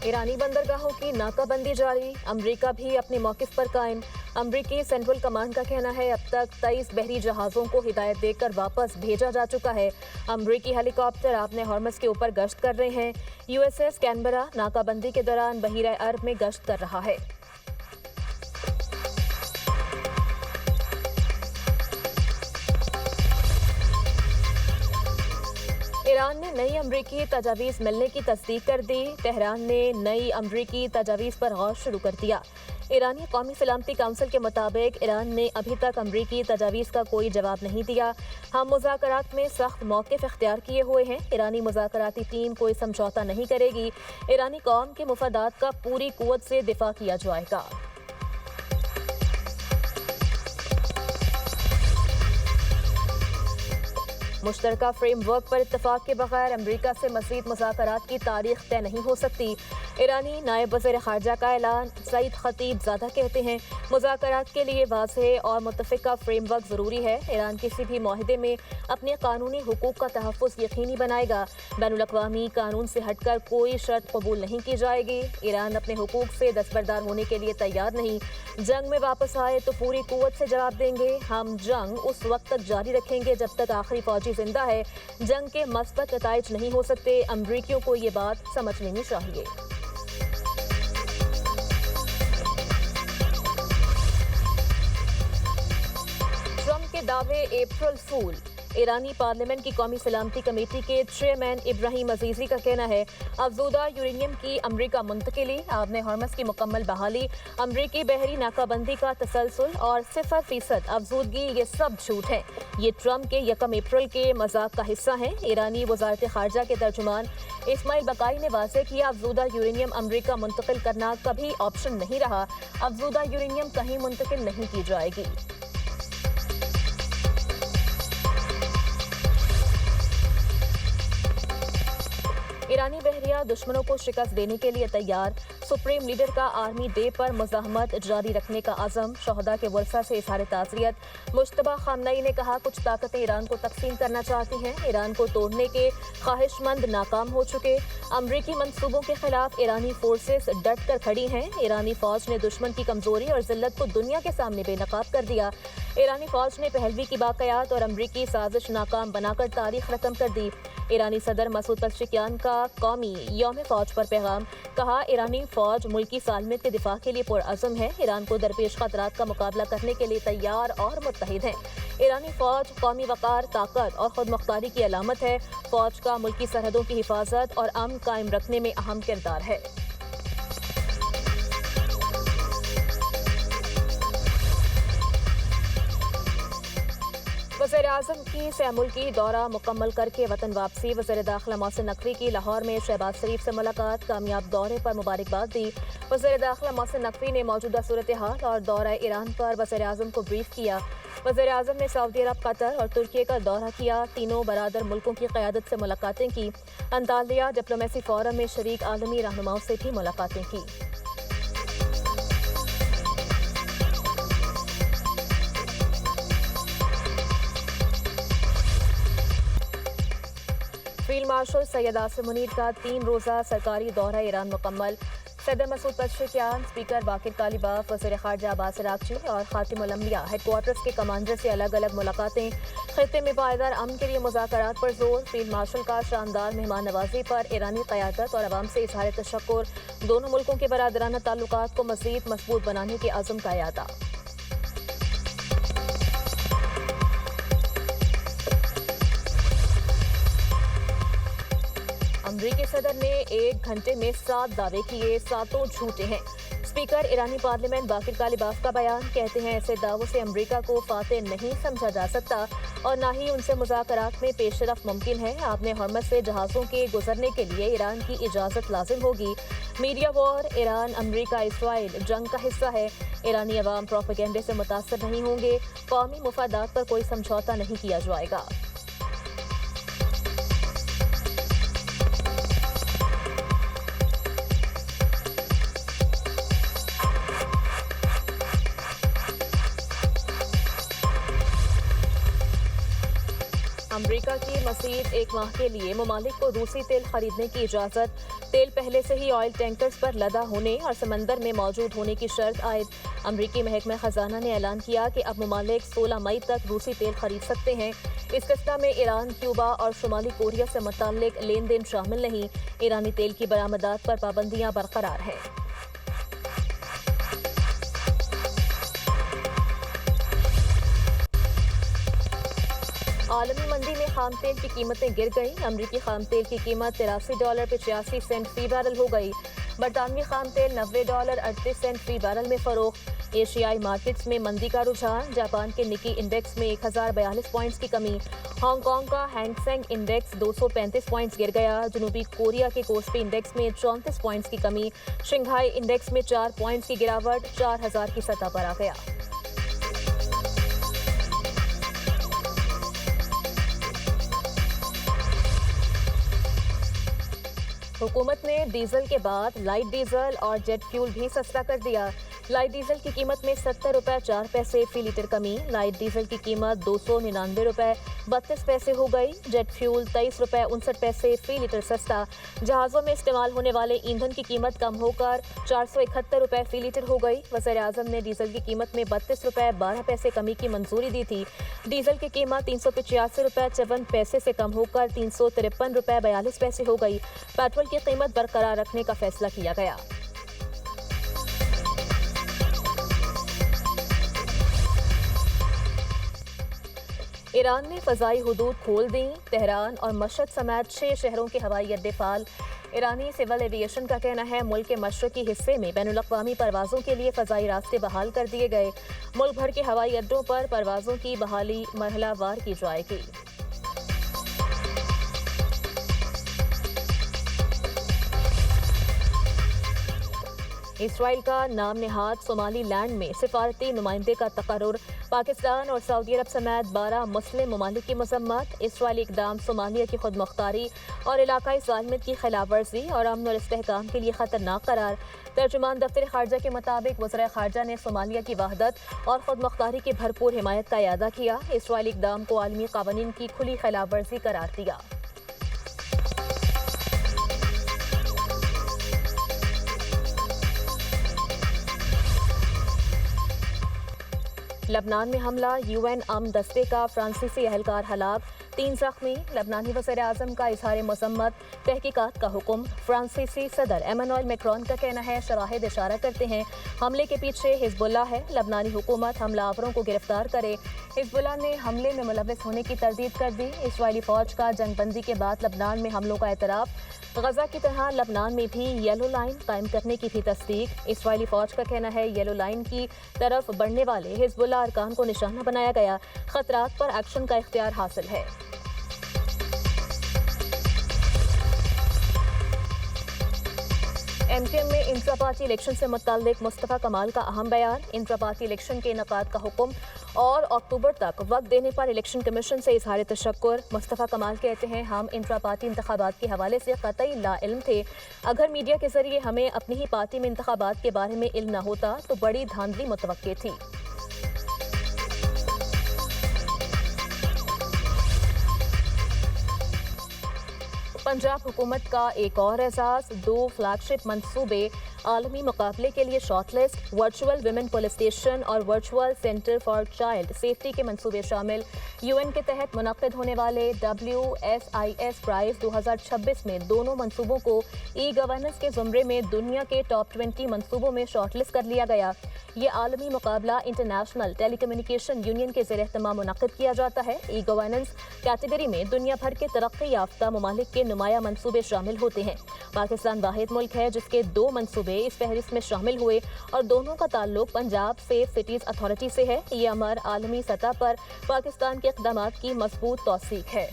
ईरानी बंदरगाहों की नाकाबंदी जारी, अमरीका भी अपने मौक़िफ़ पर कायम। अमरीकी सेंट्रल कमांड का कहना है अब तक 23 बहरी जहाज़ों को हिदायत देकर वापस भेजा जा चुका है। अमरीकी हेलीकॉप्टर आपने हॉर्मस के ऊपर गश्त कर रहे हैं। यूएसएस कैनबरा नाकाबंदी के दौरान बहीरा अरब में गश्त कर रहा है। ईरान ने नई अमरीकी तजावीज़ मिलने की तस्दीक कर दी। तेहरान ने नई अमरीकी तजावीज़ पर गौर शुरू कर दिया। ईरानी कौमी सलामती काउंसिल के मुताबिक ईरान ने अभी तक अमरीकी तजावीज़ का कोई जवाब नहीं दिया। हम मुज़ाकरात में सख्त मौक़िफ़ इख्तियार किए हुए हैं। ईरानी मुज़ाकराती टीम कोई समझौता नहीं करेगी। ईरानी कौम के मुफादात का पूरी कुव्वत से दिफा किया जाएगा। मुश्तरका फ्रेमवर्क पर इत्तफाक के बगैर अमरीका से मज़ीद मुज़ाकरात की तारीख तय नहीं हो सकती। ईरानी नायब वज़ीर ख़ारजा का ऐलान। सईद खतीब ज़ादा कहते हैं मुज़ाकरात के लिए वाज़ेह और मुत्तफ़िक़ा फ्रेमवर्क ज़रूरी है। ईरान किसी भी मुआहदे में अपने कानूनी हुकूक का तहफ़्फ़ुज़ यकीनी बनाएगा। बैनुल-अक़वामी कानून से हटकर कोई शर्त कबूल नहीं की जाएगी। ईरान अपने हुकूक से दस्तबरदार होने के लिए तैयार नहीं। जंग में वापस आए तो पूरी कुव्वत से जवाब देंगे। हम जंग उस वक्त तक जारी रखेंगे जब तक आखिरी फौजी जिंदा है। जंग के मस्बत नताइज नहीं हो सकते। अमरीकियों को ये बात समझ लेनी चाहिए। ट्रंप के दावे अप्रैल फूल। ईरानी पार्लियामेंट की कौमी सलामती कमेटी के चेयरमैन इब्राहिम अजीजी का कहना है अफजूदा यूरेनियम की अमरीका मुंतकिली, आपने हॉर्मस की मुकम्मल बहाली, अमरीकी बहरी नाकाबंदी का तसलसल और 0% अफजूदगी ये सब झूठ है। ये ट्रंप के 1 अप्रैल के मजाक का हिस्सा है। ईरानी वजारत खारजा के तर्जुमान इस्माइल बकाई ने वाज़ेह किया अफजूदा यूरेनियम अमरीका मुंतकिल करना कभी ऑप्शन नहीं रहा। अफजूदा यूरेनियम कहीं मुंतकिल नहीं की जाएगी। ईरानी बहरिया दुश्मनों को शिकस्त देने के लिए तैयार। सुप्रीम लीडर का आर्मी डे पर मुज़ाहमत जारी रखने का अज़म। शहदा के वर्सा से इज़हार ताज़ियत। मुश्तबा खामनई ने कहा कुछ ताकतें ईरान को तकसीम करना चाहती हैं। ईरान को तोड़ने के ख्वाहिशमंद नाकाम हो चुके। अमरीकी मंसूबों के खिलाफ ईरानी फोर्सेस डट कर खड़ी हैं। ईरानी फौज ने दुश्मन की कमजोरी और जिल्लत को दुनिया के सामने बेनकाब कर दिया। ईरानी फौज ने पहलवी की बाक़यात और अमरीकी साजिश नाकाम बनाकर तारीख रकम कर दी। ईरानी सदर मसूद पज़ेश्कियान का कौमी यौम फौज पर पैगाम। कहा ईरानी फौज मुल्की सालमियत के दिफा के लिए पुरअज़म है। ईरान को दरपेश खतरात का मुकाबला करने के लिए तैयार और मुत्तहिद है। ईरानी फौज कौमी वक़ार, ताकत और खुद मुख्तारी की अलामत है। फौज का मुल्की सरहदों की हिफाजत और अमन कायम रखने में अहम किरदार है। वज़ीर-ए-आज़म की सह-मुल्की दौरा मुकम्मल करके वतन वापसी। वज़ीर दाखिला मोहसिन नकवी की लाहौर में शहबाज शरीफ से मुलाकात। कामयाब दौरे पर मुबारकबाद दी। वज़ीर दाखिला मोहसिन नकवी ने मौजूदा सूरत हाल और दौरा ईरान पर वज़ीर-ए-आज़म को ब्रीफ किया। वज़ीर-ए-आज़म ने सऊदी अरब, कतर और तुर्की का दौरा किया। तीनों बरादर मुल्कों की क़यादत से मुलाकातें की। अंतालिया डिप्लोमेसी फोरम में शरीक आलमी रहनुमाओं से भी मुलाकातें की। फील्ड मार्शल सैयद आसिम मुनीर का 3 रोज़ा सरकारी दौरा ईरान मुकम्मल। सदर मसूद पज़ेश्कियान, स्पीकर बाकिर कालीबाफ, वज़ीर ख़ारजा अब्बास अराग़ची और ख़ातिमुल अंबिया हेडक्वार्टर्स के कमांडर से अलग अलग मुलाकातें। ख़ित्ते में पायदार अमन के लिए मुज़ाकरात पर जोर। फील्ड मार्शल का शानदार मेहमान नवाजी पर ईरानी क़यादत और अवाम से इज़हार तशक्कुर। दोनों मुल्कों के बरादराना ताल्लुकात को मज़ीद मज़बूत बनाने के अज़्म का इयादा। अमरीकी सदर ने 1 घंटे में 7 दावे किए, 7 झूठे हैं। स्पीकर ईरानी पार्लियामेंट बाकिर कालीबाफ का बयान। कहते हैं ऐसे दावों से अमरीका को फातेह नहीं समझा जा सकता और ना ही उनसे मुज़ाकरात में पेशरफ मुमकिन है। आपने हॉर्मस से जहाज़ों के गुजरने के लिए ईरान की इजाज़त लाजिम होगी। मीडिया वॉर, ईरान, अमरीका, इसराइल जंग का हिस्सा है। ईरानी अवाम प्रोपेगेंडे से मुतासर नहीं होंगे। कौमी मुफादात पर कोई समझौता नहीं किया जाएगा। امریکہ کی مزید ایک ماہ کے لیے ممالک کو روسی تیل خریدنے کی اجازت. تیل پہلے سے ہی آئل ٹینکرز پر لدا ہونے اور سمندر میں موجود ہونے کی شرط عائد. امریکی محکمہ خزانہ نے اعلان کیا کہ اب ممالک 16 مئی تک روسی تیل خرید سکتے ہیں. استثنا میں ایران، کیوبا اور شمالی کوریا سے متعلق لین دین شامل نہیں. ایرانی تیل کی برآمدات پر پابندیاں برقرار ہیں. عالمی منڈی میں خام تیل کی قیمتیں گر گئیں. امریکی خام تیل کی قیمت $83.85 فی بیرل ہو گئی. برطانوی خام تیل $90.38 فی بیرل میں فروخت. ایشیائی مارکیٹس میں مندی کا رجحان. جاپان کے نکی انڈیکس میں 1042 پوائنٹس کی کمی. ہانگ کانگ کا ہینگ سینگ انڈیکس 235 پوائنٹس گر گیا. جنوبی کوریا کے کوسپی انڈیکس میں 34 پوائنٹس کی کمی. شنگھائی انڈیکس میں 4 پوائنٹس کی گراوٹ 4000 کی سطح پر آ گیا. حکومت نے ڈیزل کے بعد لائٹ ڈیزل اور جیٹ فیول بھی سستا کر دیا. لائٹ ڈیزل کی قیمت میں $70.04 فی لیٹر کمی. لائٹ ڈیزل کی قیمت $299.32 ہو گئی. جیٹ فیول $23.59 فی لیٹر سستا. جہازوں میں استعمال ہونے والے ایندھن کی قیمت کم ہو کر $471 فی لیٹر ہو گئی. وزیر اعظم نے ڈیزل کی قیمت میں $32.12 کمی کی منظوری دی تھی. ڈیزل کی قیمت $385.54 سے کم ہو کر $353.42 ہو گئی. پیٹرول کی قیمت برقرار رکھنے کا فیصلہ کیا گیا. ایران نے فضائی حدود کھول دیں. تہران اور مشہد سمیت 6 شہروں کے ہوائی اڈے فعال. ایرانی سول ایوی ایشن کا کہنا ہے ملک کے مشرقی حصے میں بین الاقوامی پروازوں کے لیے فضائی راستے بحال کر دیے گئے. ملک بھر کے ہوائی اڈوں پر پروازوں کی بحالی مرحلہ وار کی جائے گی. اسرائیل کا نام نہاد صومالی لینڈ میں سفارتی نمائندے کا تقرر. پاکستان اور سعودی عرب سمیت 12 مسلم ممالک کی مذمت. اسرائیلی اقدام صومالیہ کی خود مختاری اور علاقائی ظالمیت کی خلاف ورزی اور امن اور استحکام کے لیے خطرناک قرار. ترجمان دفتر خارجہ کے مطابق وزرائے خارجہ نے صومالیہ کی وحدت اور خود مختاری کی بھرپور حمایت کا اعادہ کیا. اسرائیلی اقدام کو عالمی قوانین کی کھلی خلاف ورزی قرار دیا. لبنان میں حملہ. UN امن دستے کا فرانسیسی اہلکار ہلاک. 3 زخمی. لبنانی وزیر اعظم کا اظہار مذمت. تحقیقات کا حکم. فرانسیسی صدر ایمانوئل میکرون کا کہنا ہے شواہد اشارہ کرتے ہیں حملے کے پیچھے حزب اللہ ہے. لبنانی حکومت حملہ آوروں کو گرفتار کرے. حزب اللہ نے حملے میں ملوث ہونے کی تردید کر دی. اسرائیلی فوج کا جنگ بندی کے بعد لبنان میں حملوں کا اعتراف. غزہ کی طرح لبنان میں بھی یلو لائن قائم کرنے کی بھی تصدیق. اسرائیلی فوج کا کہنا ہے یلو لائن کی طرف بڑھنے والے حزب اللہ ارکان کو نشانہ بنایا گیا. خطرات پر ایکشن کا اختیار حاصل ہے. ایم کیو ایم میں انٹرا پارٹی الیکشن سے متعلق مصطفیٰ کمال کا اہم بیان. انٹرا پارٹی الیکشن کے انعقاد کا حکم اور اکتوبر تک وقت دینے پر الیکشن کمیشن سے اظہار تشکر. مصطفیٰ کمال کہتے ہیں ہم انٹرا پارٹی انتخابات کے حوالے سے قطعی لا علم تھے. اگر میڈیا کے ذریعے ہمیں اپنی ہی پارٹی میں انتخابات کے بارے میں علم نہ ہوتا تو بڑی دھاندلی متوقع تھی. پنجاب حکومت کا ایک اور اعزاز. 2 فلیگ شپ منصوبے عالمی مقابلے کے لیے short list. Virtual women police station اور virtual centre for child safety کے منصوبے شامل. UN کے تحت منعقد ہونے والے WSIS پرائز 2026 میں دونوں منصوبوں کو ای گورننس کے زمرے میں دنیا کے ٹاپ 20 منصوبوں میں شارٹ لسٹ کر لیا گیا. یہ عالمی مقابلہ انٹرنیشنل ٹیلی کمیونیکیشن یونین کے زیر اہتمام منعقد کیا جاتا ہے. ای گورننس کیٹیگری میں دنیا بھر کے ترقی یافتہ ممالک کے نمایاں منصوبے شامل ہوتے ہیں. پاکستان واحد ملک ہے جس کے 2 منصوبے اس فہرست میں شامل ہوئے اور دونوں کا تعلق پنجاب سیف سٹیز اتھارٹی سے ہے. یہ امر عالمی سطح پر پاکستان کے اقدامات کی مضبوط توثیق ہے.